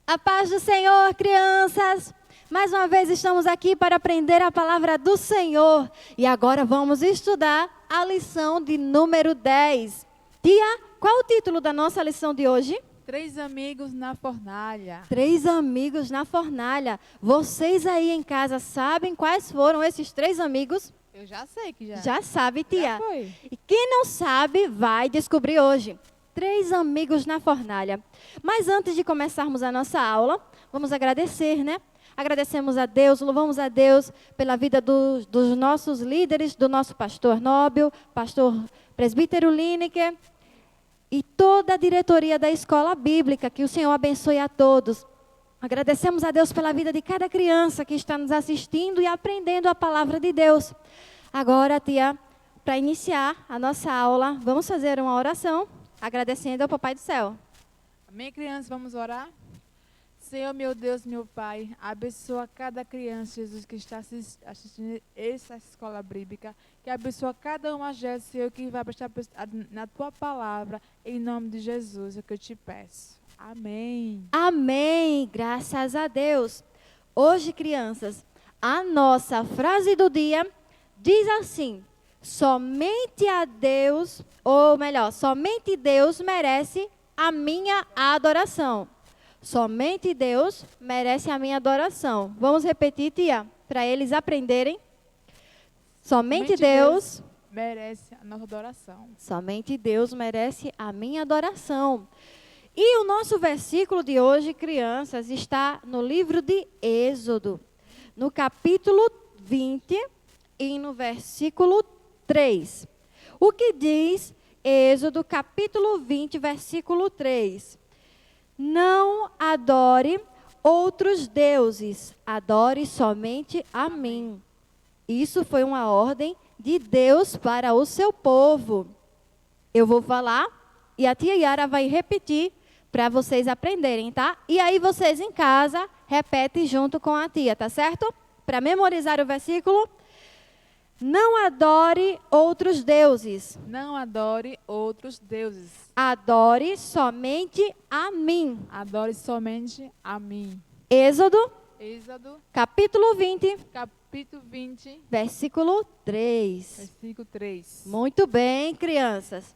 A paz do Senhor, crianças! Mais uma vez estamos aqui para aprender a palavra do Senhor. E agora vamos estudar a lição de número 10. Tia, qual o título da nossa lição de hoje? 3 amigos na fornalha. 3 amigos na fornalha. Vocês aí em casa sabem quais foram esses 3 amigos? Eu já sei que já. Já sabe, tia. Já foi. E quem não sabe, vai descobrir hoje. 3 amigos na fornalha. Mas antes de começarmos a nossa aula, vamos agradecer, né? Agradecemos a Deus, louvamos a Deus pela vida dos nossos líderes, do nosso pastor Nóbio, pastor presbítero Lineker e toda a diretoria da escola bíblica. Que o Senhor abençoe a todos. Agradecemos a Deus pela vida de cada criança que está nos assistindo e aprendendo a palavra de Deus. Agora, tia, para iniciar a nossa aula, vamos fazer uma oração agradecendo ao Papai do Céu. Amém, crianças? Vamos orar? Senhor, meu Deus, meu Pai, abençoa cada criança, Jesus, que está assistindo essa escola bíblica, que abençoa cada uma, Jesus, Senhor, que vai prestar na Tua palavra, em nome de Jesus, é o que eu te peço. Amém. Amém, graças a Deus. Hoje, crianças, a nossa frase do dia diz assim: somente a Deus, ou melhor, somente Deus merece a minha adoração. Somente Deus merece a minha adoração. Vamos repetir, tia, para eles aprenderem. Somente Deus merece a nossa adoração. Somente Deus merece a minha adoração. E o nosso versículo de hoje, crianças, está no livro de Êxodo, no capítulo 20 e no versículo 3. O que diz Êxodo, capítulo 20, versículo 3? Não adore outros deuses, adore somente a mim. Isso foi uma ordem de Deus para o seu povo. Eu vou falar e a tia Yara vai repetir para vocês aprenderem, tá? E aí vocês em casa repetem junto com a tia, tá certo? Para memorizar o versículo: não adore outros deuses. Não adore outros deuses. Adore somente a mim. Adore somente a mim. Êxodo, capítulo 20, versículo 3. Versículo 3. Muito bem, crianças.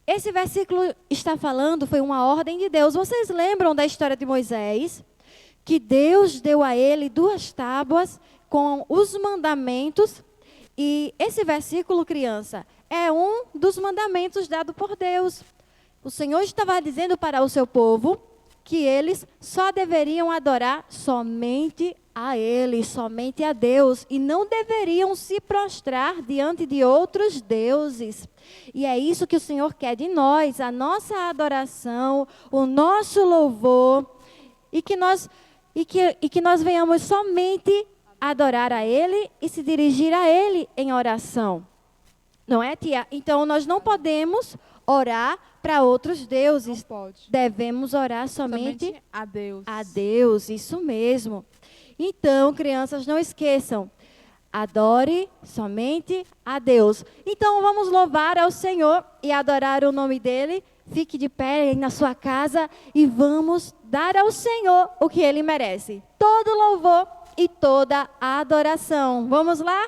Esse versículo está falando, foi uma ordem de Deus. Vocês lembram da história de Moisés? Que Deus deu a ele 2 tábuas com os mandamentos. E esse versículo, criança, é um dos mandamentos dado por Deus. O Senhor estava dizendo para o seu povo que eles só deveriam adorar somente a Ele, somente a Deus, e não deveriam se prostrar diante de outros deuses. E é isso que o Senhor quer de nós, a nossa adoração, o nosso louvor, e que nós venhamos somente adorar a Ele e se dirigir a Ele em oração. Não é, tia? Então, nós não podemos orar para outros deuses. Não pode. Devemos orar somente a Deus. A Deus, isso mesmo. Então, crianças, não esqueçam. Adore somente a Deus. Então, vamos louvar ao Senhor e adorar o nome dEle. Fique de pé aí na sua casa e vamos dar ao Senhor o que Ele merece. Todo louvor e toda a adoração. Vamos lá?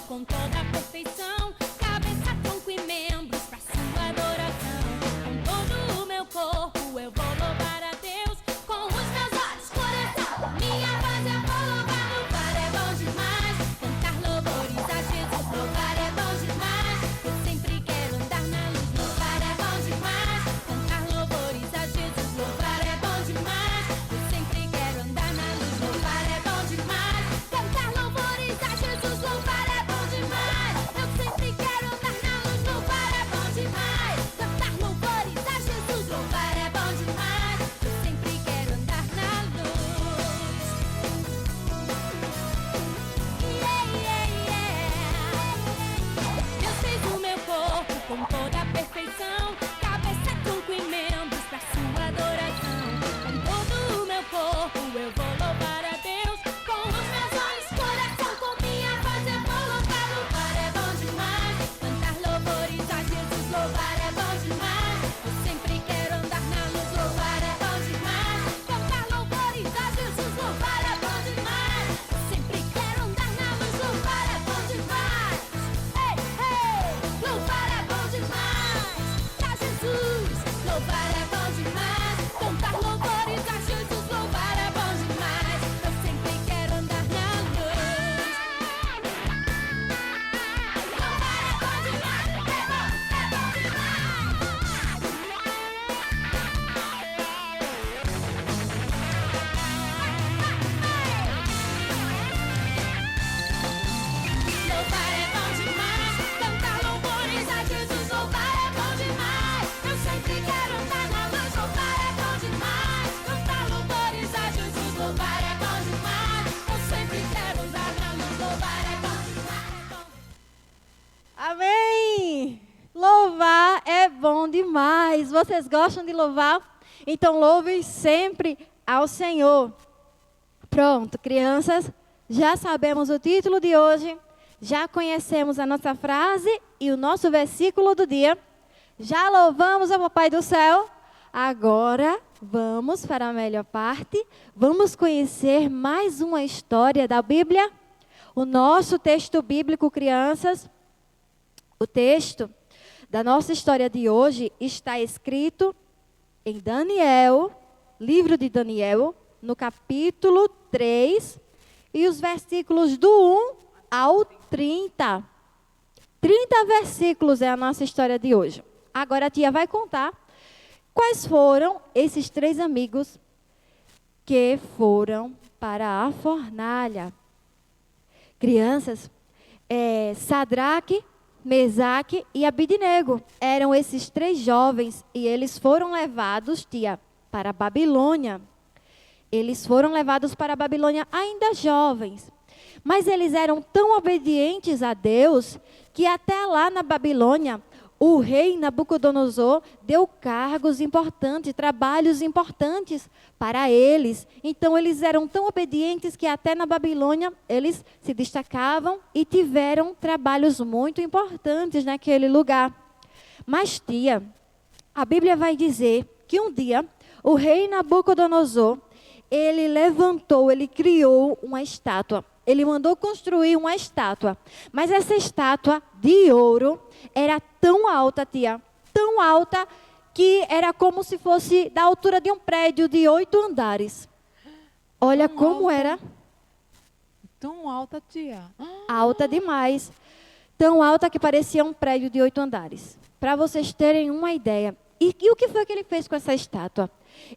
Com todo Vocês gostam de louvar? Então louvem sempre ao Senhor. Pronto, crianças, já sabemos o título de hoje, já conhecemos a nossa frase e o nosso versículo do dia. Já louvamos ao Papai do Céu. Agora vamos para a melhor parte. Vamos conhecer mais uma história da Bíblia. O nosso texto bíblico, crianças, o texto da nossa história de hoje está escrito em Daniel, livro de Daniel, no capítulo 3, e os versículos do 1 ao 30. 30 versículos é a nossa história de hoje. Agora a tia vai contar quais foram esses 3 amigos que foram para a fornalha. Crianças, Sadraque, Mesaque e Abidnego eram esses 3 jovens e eles foram levados, tia, para a Babilônia. Eles foram levados para a Babilônia ainda jovens. Mas eles eram tão obedientes a Deus que até lá na Babilônia, o rei Nabucodonosor deu cargos importantes, trabalhos importantes para eles. Então eles eram tão obedientes que até na Babilônia eles se destacavam e tiveram trabalhos muito importantes naquele lugar. Mas tia, a Bíblia vai dizer que um dia o rei Nabucodonosor, ele levantou, ele criou uma estátua. Ele mandou construir uma estátua. Mas essa estátua de ouro era tão alta, tia, tão alta, que era como se fosse da altura de um prédio de 8 andares. Olha Tão como alta. era. Tão alta, tia. Alta demais. Tão alta que parecia um prédio de 8 andares. Para vocês terem uma ideia. E o que foi que ele fez com essa estátua?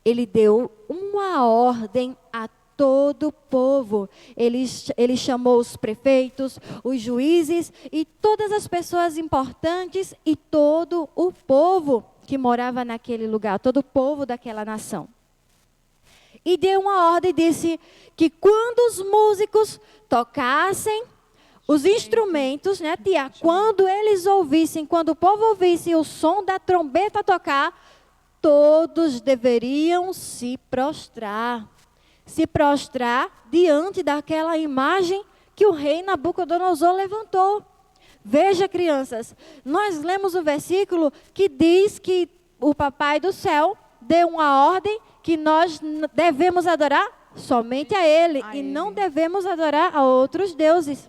Ele deu uma ordem a todo o povo. Ele chamou os prefeitos, os juízes e todas as pessoas importantes e todo o povo que morava naquele lugar, todo o povo daquela nação. E deu uma ordem e disse que quando os músicos tocassem os instrumentos, né, tia? Quando eles ouvissem, quando o povo ouvisse o som da trombeta tocar, todos deveriam se prostrar. Se prostrar diante daquela imagem que o rei Nabucodonosor levantou. Veja, crianças, nós lemos o versículo que diz que o Papai do Céu deu uma ordem que nós devemos adorar somente a Ele e não devemos adorar a outros deuses.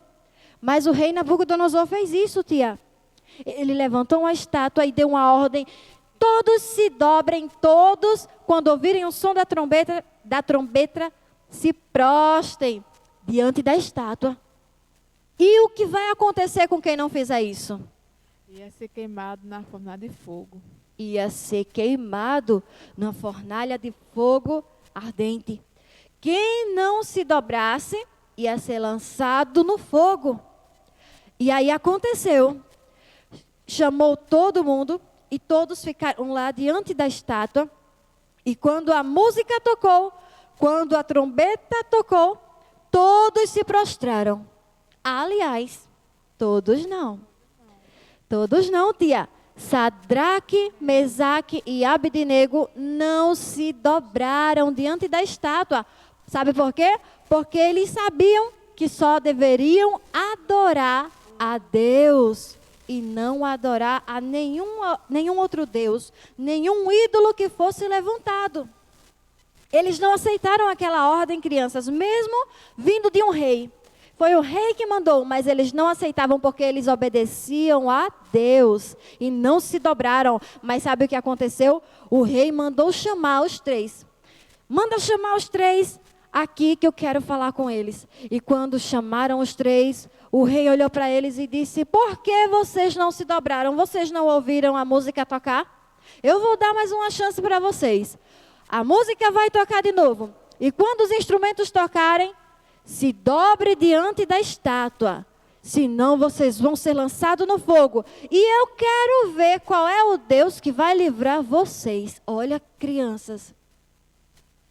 Mas o rei Nabucodonosor fez isso, tia. Ele levantou uma estátua e deu uma ordem. Todos se dobrem, todos, quando ouvirem o som da trombeta, se prostem diante da estátua. E o que vai acontecer com quem não fizer isso? Ia ser queimado na fornalha de fogo. Ia ser queimado na fornalha de fogo ardente. Quem não se dobrasse ia ser lançado no fogo. E aí aconteceu. Chamou todo mundo e todos ficaram lá diante da estátua. E quando a música tocou, quando a trombeta tocou, todos se prostraram. Aliás, todos não. Todos não, tia. Sadraque, Mesaque e Abidnego não se dobraram diante da estátua. Sabe por quê? Porque eles sabiam que só deveriam adorar a Deus e não adorar a nenhum outro Deus, nenhum ídolo que fosse levantado. Eles não aceitaram aquela ordem, crianças, mesmo vindo de um rei. Foi o rei que mandou, mas eles não aceitavam porque eles obedeciam a Deus e não se dobraram. Mas sabe o que aconteceu? O rei mandou chamar os 3. Manda chamar os 3 aqui que eu quero falar com eles. E quando chamaram os 3, o rei olhou para eles e disse: por que vocês não se dobraram? Vocês não ouviram a música tocar? Eu vou dar mais uma chance para vocês. A música vai tocar de novo. E quando os instrumentos tocarem, se dobre diante da estátua. Senão vocês vão ser lançados no fogo. E eu quero ver qual é o Deus que vai livrar vocês. Olha, crianças,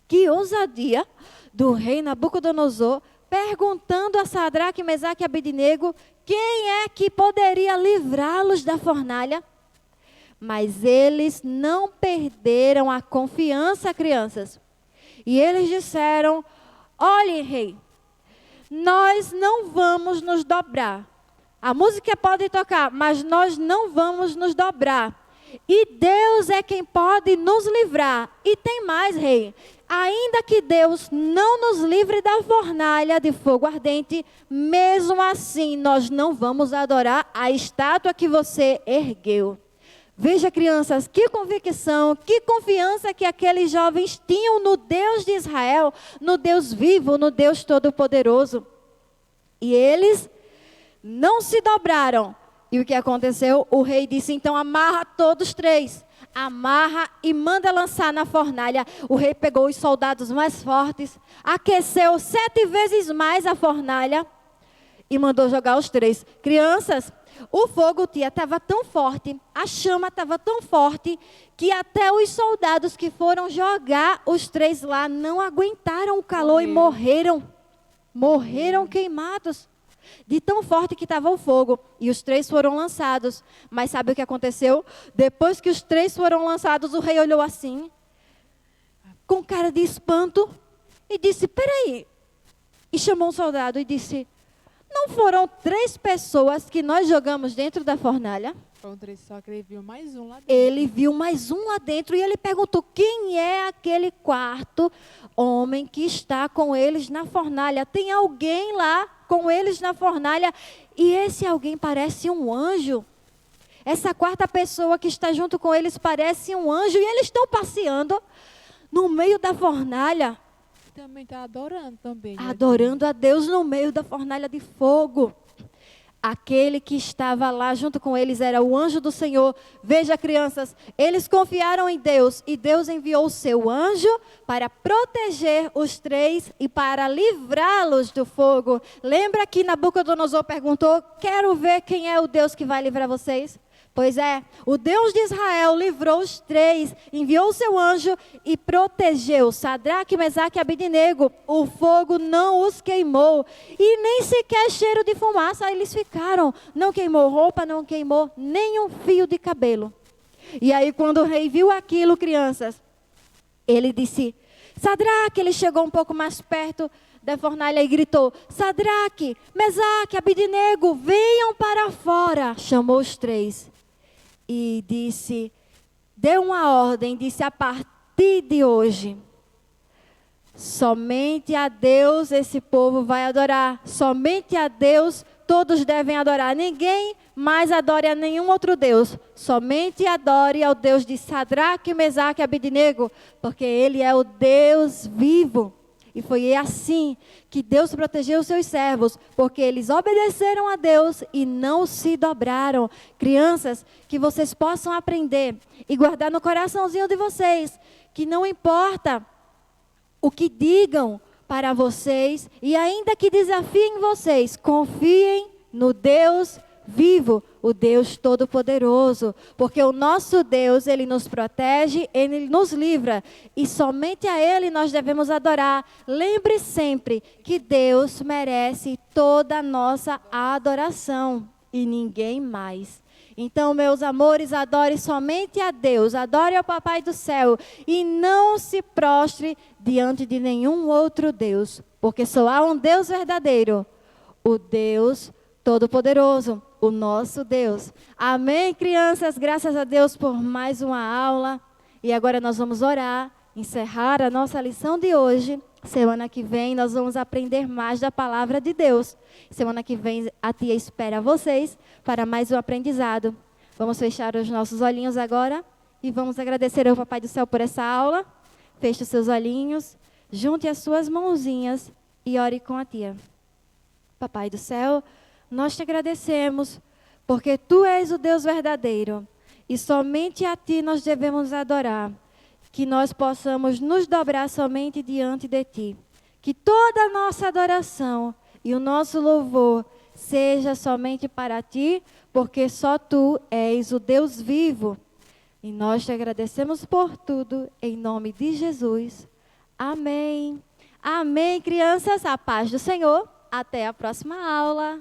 que ousadia do rei Nabucodonosor, perguntando a Sadraque, Mesaque e Abidnego quem é que poderia livrá-los da fornalha. Mas eles não perderam a confiança, crianças. E eles disseram: olhe, rei, nós não vamos nos dobrar. A música pode tocar, mas nós não vamos nos dobrar. E Deus é quem pode nos livrar. E tem mais, rei. Ainda que Deus não nos livre da fornalha de fogo ardente, mesmo assim nós não vamos adorar a estátua que você ergueu. Veja, crianças, que convicção, que confiança que aqueles jovens tinham no Deus de Israel, no Deus vivo, no Deus Todo-Poderoso. E eles não se dobraram. E o que aconteceu? O rei disse: então amarra todos três. Amarra e manda lançar na fornalha. O rei pegou os soldados mais fortes, aqueceu 7 vezes mais a fornalha e mandou jogar os três. Crianças, o fogo estava tão forte, a chama estava tão forte, que até os soldados que foram jogar os três lá não aguentaram o calor e morreram. Morreram queimados. De tão forte que estava o fogo. E os três foram lançados. Mas sabe o que aconteceu? Depois que os três foram lançados, o rei olhou assim, com cara de espanto, e disse: peraí. E chamou um soldado e disse: não foram 3 pessoas que nós jogamos dentro da fornalha? Foram 3 só, que ele viu mais um lá dentro. Ele viu mais um lá dentro e ele perguntou: quem é aquele 4º homem que está com eles na fornalha? Tem alguém lá com eles na fornalha? E esse alguém parece um anjo. Essa 4ª pessoa que está junto com eles parece um anjo. E eles estão passeando no meio da fornalha. Também está adorando também. Adorando a Deus no meio da fornalha de fogo. Aquele que estava lá junto com eles era o anjo do Senhor. Veja, crianças, eles confiaram em Deus e Deus enviou o seu anjo para proteger os 3 e para livrá-los do fogo. Lembra que Nabucodonosor perguntou: quero ver quem é o Deus que vai livrar vocês? Pois é, o Deus de Israel livrou os 3, enviou o seu anjo e protegeu Sadraque, Mesaque e Abednego. O fogo não os queimou e nem sequer cheiro de fumaça eles ficaram. Não queimou roupa, não queimou nem um fio de cabelo. E aí quando o rei viu aquilo, crianças, ele disse: Sadraque, ele chegou um pouco mais perto da fornalha e gritou: Sadraque, Mesaque, Abednego, venham para fora. Chamou os 3. E disse, deu uma ordem, disse: a partir de hoje, somente a Deus esse povo vai adorar. Somente a Deus todos devem adorar. Ninguém mais adore a nenhum outro Deus. Somente adore ao Deus de Sadraque, Mesaque e Abednego, porque Ele é o Deus vivo. E foi assim que Deus protegeu os seus servos, porque eles obedeceram a Deus e não se dobraram. Crianças, que vocês possam aprender e guardar no coraçãozinho de vocês, que não importa o que digam para vocês, e ainda que desafiem vocês, confiem no Deus vivo, o Deus Todo-Poderoso, porque o nosso Deus, Ele nos protege, Ele nos livra, e somente a Ele nós devemos adorar. Lembre sempre que Deus merece toda a nossa adoração, e ninguém mais. Então, meus amores, adore somente a Deus, adore ao Papai do céu, e não se prostre diante de nenhum outro Deus, porque só há um Deus verdadeiro, o Deus Todo-Poderoso, o nosso Deus. Amém, crianças? Graças a Deus por mais uma aula. E agora nós vamos orar, encerrar a nossa lição de hoje. Semana que vem nós vamos aprender mais da palavra de Deus. Semana que vem a tia espera vocês para mais um aprendizado. Vamos fechar os nossos olhinhos agora e vamos agradecer ao Papai do Céu por essa aula. Feche os seus olhinhos, junte as suas mãozinhas e ore com a tia. Papai do Céu, nós te agradecemos, porque Tu és o Deus verdadeiro, e somente a Ti nós devemos adorar, que nós possamos nos dobrar somente diante de Ti, que toda a nossa adoração e o nosso louvor seja somente para Ti, porque só Tu és o Deus vivo, e nós te agradecemos por tudo, em nome de Jesus. Amém. Amém, crianças, a paz do Senhor, até a próxima aula.